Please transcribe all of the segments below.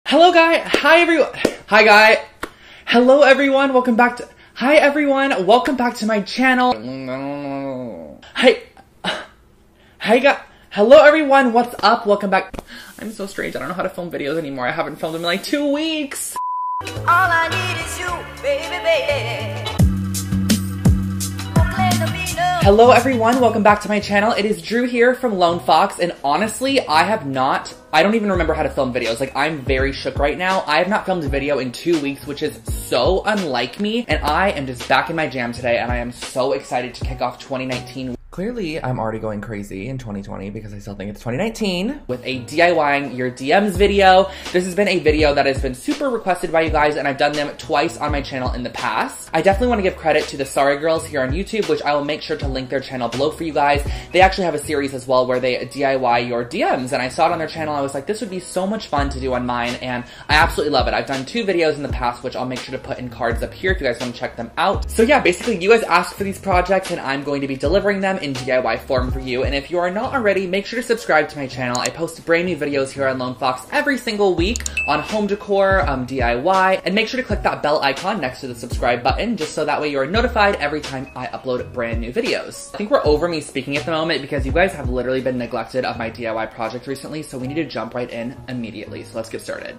Hello guy, hi everyone, hi guy, hello everyone, welcome back to, hi everyone, welcome back to my channel, hi guy, hello everyone, what's up, welcome back, I'm so strange, I don't know how to film videos anymore, I haven't filmed them in like 2 weeks. All I need is you, baby, baby. Hello everyone, welcome back to my channel. It is Drew here from Lone Fox, and honestly, I don't even remember how to film videos. Like, I'm very shook right now. I have not filmed a video in 2 weeks, which is so unlike me, and I am just back in my jam today, and I am so excited to kick off 2019. Clearly, I'm already going crazy in 2020 because I still think it's 2019 with a DIYing your DMs video. This has been a video that has been super requested by you guys, and I've done them twice on my channel in the past. I definitely want to give credit to the Sorry Girls here on YouTube, which I will make sure to link their channel below for you guys. They actually have a series as well where they DIY your DMs, and I saw it on their channel. I was like, this would be so much fun to do on mine, and I absolutely love it. I've done 2 videos in the past, which I'll make sure to put in cards up here if you guys want to check them out. So yeah, basically you guys asked for these projects, and I'm going to be delivering them in DIY form for you. And if you are not already, make sure to subscribe to my channel. I post brand new videos here on Lone Fox every single week on home decor, DIY, and make sure to click that bell icon next to the subscribe button just so that way you are notified every time I upload brand new videos. I think we're over me speaking at the moment because you guys have literally been neglected of my DIY project recently, so we need to jump right in immediately. So let's get started.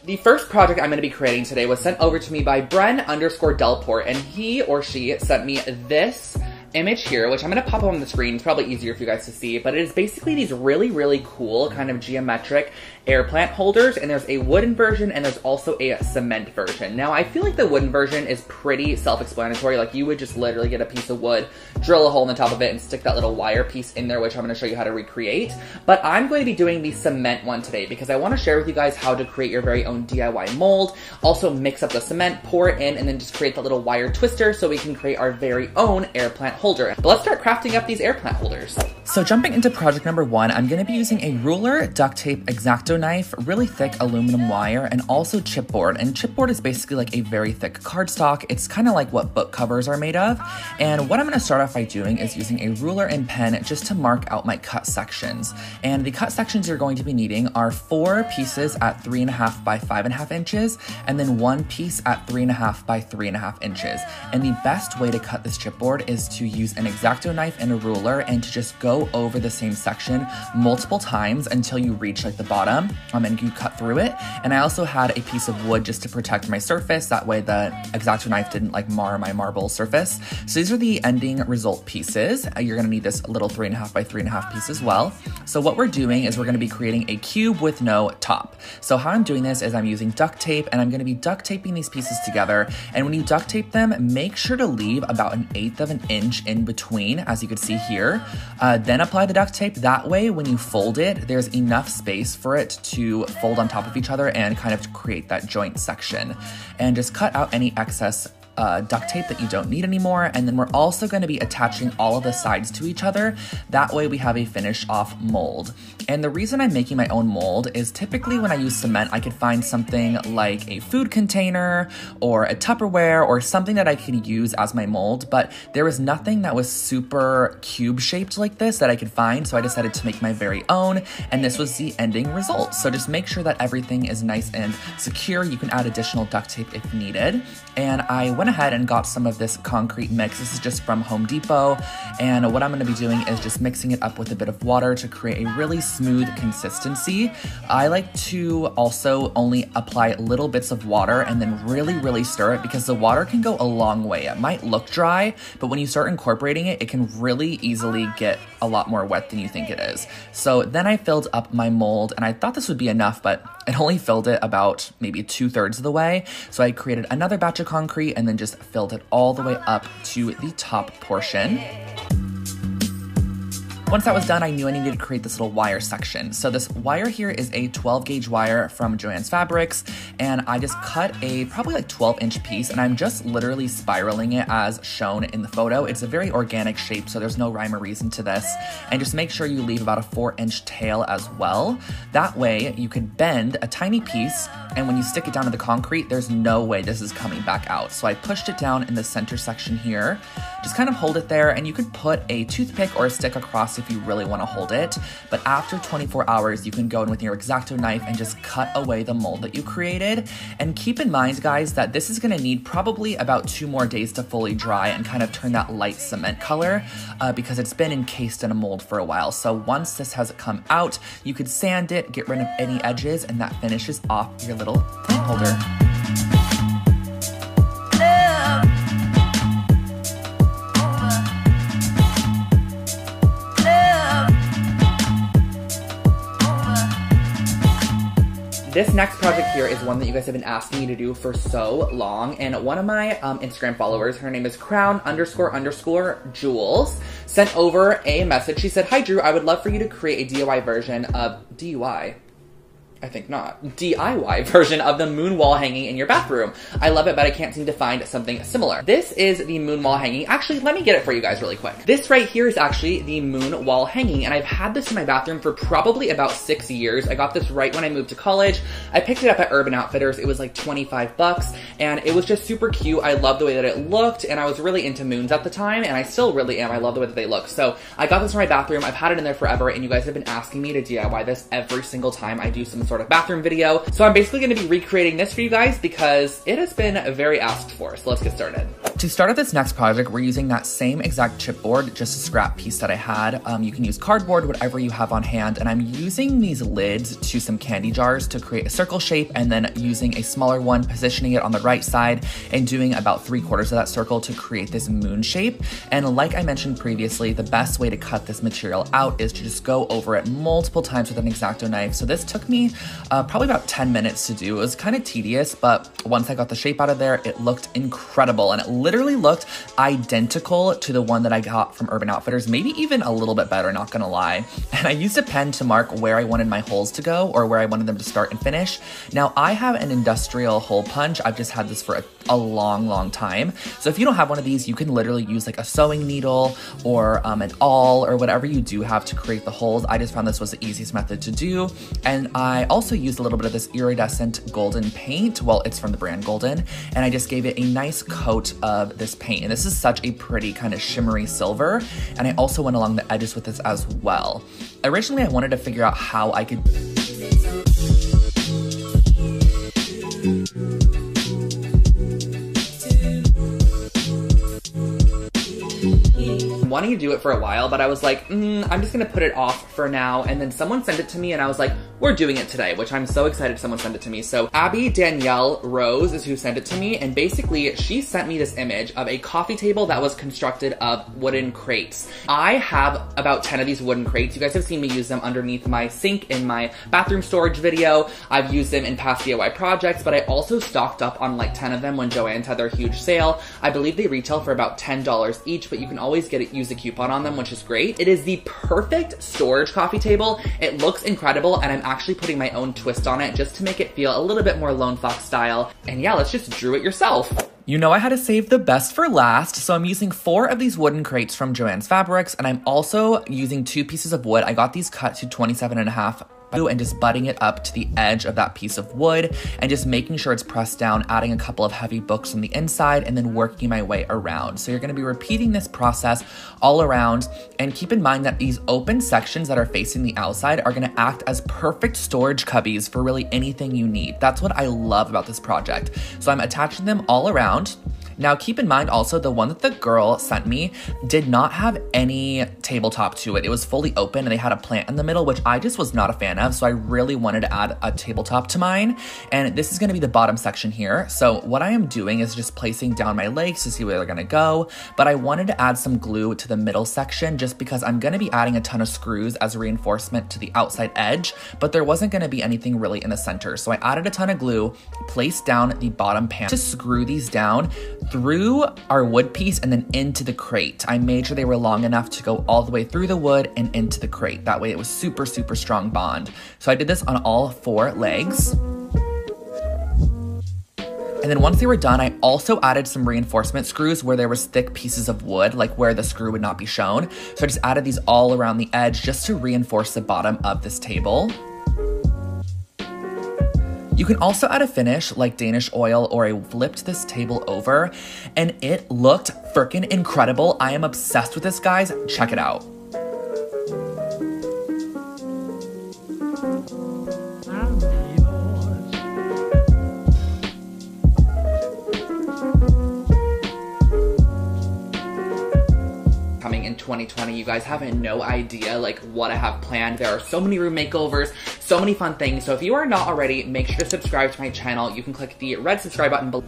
The first project I'm going to be creating today was sent over to me by Bren_Delport, and he or she sent me this image here, which I'm going to pop up on the screen. It's probably easier for you guys to see, but it is basically these really cool kind of geometric air plant holders, and there's a wooden version and there's also a cement version. Now, I feel like the wooden version is pretty self-explanatory. Like, you would just literally get a piece of wood, drill a hole in the top of it, and stick that little wire piece in there, which I'm going to show you how to recreate. But I'm going to be doing the cement one today because I want to share with you guys how to create your very own DIY mold, also mix up the cement, pour it in, and then just create the little wire twister so we can create our very own air plant holder. But let's start crafting up these air plant holders. So jumping into project number 1, I'm going to be using a ruler, duct tape, X-Acto knife, really thick aluminum wire, and also chipboard. And chipboard is basically like a very thick cardstock. It's kind of like what book covers are made of. And what I'm going to start off by doing is using a ruler and pen just to mark out my cut sections. And the cut sections you're going to be needing are 4 pieces at 3.5 by 5.5 inches, and then 1 piece at 3.5 by 3.5 inches. And the best way to cut this chipboard is to use an X-Acto knife and a ruler and to just go over the same section multiple times until you reach like the bottom, and you cut through it. And I also had a piece of wood just to protect my surface, that way the X-Acto knife didn't like mar my marble surface. So these are the ending result pieces. You're gonna need this little 3.5 by 3.5 piece as well. So what we're doing is we're gonna be creating a cube with no top. So how I'm doing this is I'm using duct tape, and I'm gonna be duct taping these pieces together. And when you duct tape them, make sure to leave about 1/8 of an inch in between, as you can see here. Then apply the duct tape. That way, when you fold it, there's enough space for it to fold on top of each other and kind of create that joint section. And just cut out any excess duct tape that you don't need anymore. And then we're also going to be attaching all of the sides to each other. That way we have a finished off mold. And the reason I'm making my own mold is typically when I use cement, I could find something like a food container or a Tupperware or something that I could use as my mold, but there was nothing that was super cube shaped like this that I could find. So I decided to make my very own, and this was the ending result. So just make sure that everything is nice and secure. You can add additional duct tape if needed. And I went ahead and got some of this concrete mix. This is just from Home Depot. And what I'm going to be doing is just mixing it up with a bit of water to create a really smooth consistency. I like to also only apply little bits of water and then really stir it, because the water can go a long way. It might look dry, but when you start incorporating it, it can really easily get a lot more wet than you think it is. So then I filled up my mold, and I thought this would be enough, but it only filled it about maybe 2/3 of the way. So I created another batch of concrete and then just filled it all the way up to the top portion. Once that was done, I knew I needed to create this little wire section. So this wire here is a 12 gauge wire from Joann's Fabrics, and I just cut a probably like 12-inch piece, and I'm just literally spiraling it as shown in the photo. It's a very organic shape, so there's no rhyme or reason to this. And just make sure you leave about a 4-inch tail as well. That way you could bend a tiny piece, and when you stick it down to the concrete, there's no way this is coming back out. So I pushed it down in the center section here. Just kind of hold it there, and you could put a toothpick or a stick across if you really want to hold it. But after 24 hours, you can go in with your X-Acto knife and just cut away the mold that you created. And keep in mind, guys, that this is going to need probably about 2 more days to fully dry and kind of turn that light cement color because it's been encased in a mold for a while. So once this has come out, you could sand it, get rid of any edges, and that finishes off your little plant holder. This next project here is one that you guys have been asking me to do for so long, and one of my Instagram followers, her name is crown__Jules, sent over a message. She said, "Hi Drew, I would love for you to create a DIY version of DIY. I think not. DIY version of the moon wall hanging in your bathroom. I love it, but I can't seem to find something similar." This is the moon wall hanging. Actually, let me get it for you guys really quick. This right here is actually the moon wall hanging, and I've had this in my bathroom for probably about 6 years. I got this right when I moved to college. I picked it up at Urban Outfitters. It was like 25 bucks, and it was just super cute. I loved the way that it looked, and I was really into moons at the time, and I still really am. I love the way that they look. So I got this in my bathroom. I've had it in there forever, and you guys have been asking me to DIY this every single time I do some sort of bathroom video. So I'm basically going to be recreating this for you guys because it has been very asked for. So let's get started. To start out this next project, we're using that same exact chipboard, just a scrap piece that I had. You can use cardboard, whatever you have on hand, and I'm using these lids to some candy jars to create a circle shape, and then using a smaller one, positioning it on the right side, and doing about 3/4 of that circle to create this moon shape. And like I mentioned previously, the best way to cut this material out is to just go over it multiple times with an X-Acto knife. So this took me probably about 10 minutes to do. It was kind of tedious, but once I got the shape out of there, it looked incredible, and it literally looked identical to the one that I got from Urban Outfitters, maybe even a little bit better, not gonna lie. And I used a pen to mark where I wanted my holes to go, or where I wanted them to start and finish. Now, I have an industrial hole punch. I've just had this for a long time. So if you don't have one of these, you can literally use like a sewing needle or an awl or whatever you do have to create the holes. I just found this was the easiest method to do. And I also used a little bit of this iridescent golden paint. Well, it's from the brand Golden. And I just gave it a nice coat of this paint. And this is such a pretty kind of shimmery silver. And I also went along the edges with this as well. Originally, I wanted to figure out how I could... wanting to do it for a while, but I was like, I'm just gonna put it off for now. And then someone sent it to me and I was like, we're doing it today, which I'm so excited someone sent it to me. So Abby Danielle Rose is who sent it to me. And basically she sent me this image of a coffee table that was constructed of wooden crates. I have about 10 of these wooden crates. You guys have seen me use them underneath my sink in my bathroom storage video. I've used them in past DIY projects, but I also stocked up on like 10 of them when Joann's had their huge sale. I believe they retail for about $10 each, but you can always use a coupon on them, which is great. It is the perfect storage coffee table. It looks incredible, and I'm actually putting my own twist on it just to make it feel a little bit more Lone Fox style. And yeah, let's just drew it yourself. You know I had to save the best for last, so I'm using 4 of these wooden crates from Joann's Fabrics, and I'm also using 2 pieces of wood. I got these cut to 27.5 and just butting it up to the edge of that piece of wood and just making sure it's pressed down, adding a couple of heavy books on the inside, and then working my way around. So you're going to be repeating this process all around, and keep in mind that these open sections that are facing the outside are going to act as perfect storage cubbies for really anything you need. That's what I love about this project. So I'm attaching them all around. Now, keep in mind also, the one that the girl sent me did not have any tabletop to it. It was fully open and they had a plant in the middle, which I just was not a fan of. So I really wanted to add a tabletop to mine. And this is gonna be the bottom section here. So what I am doing is just placing down my legs to see where they're gonna go. But I wanted to add some glue to the middle section just because I'm gonna be adding a ton of screws as reinforcement to the outside edge, but there wasn't gonna be anything really in the center. So I added a ton of glue, placed down the bottom pan to screw these down through our wood piece and then into the crate. I made sure they were long enough to go all the way through the wood and into the crate. That way it was super, super strong bond. So I did this on all 4 legs. And then once they were done, I also added some reinforcement screws where there was thick pieces of wood, like where the screw would not be shown. So I just added these all around the edge just to reinforce the bottom of this table. You can also add a finish like Danish oil, or I flipped this table over and it looked freaking incredible. I am obsessed with this, guys. Check it out. Coming in 2020, you guys have no idea like what I have planned. There are so many room makeovers, so many fun things. So if you are not already, make sure to subscribe to my channel. You can click the red subscribe button below.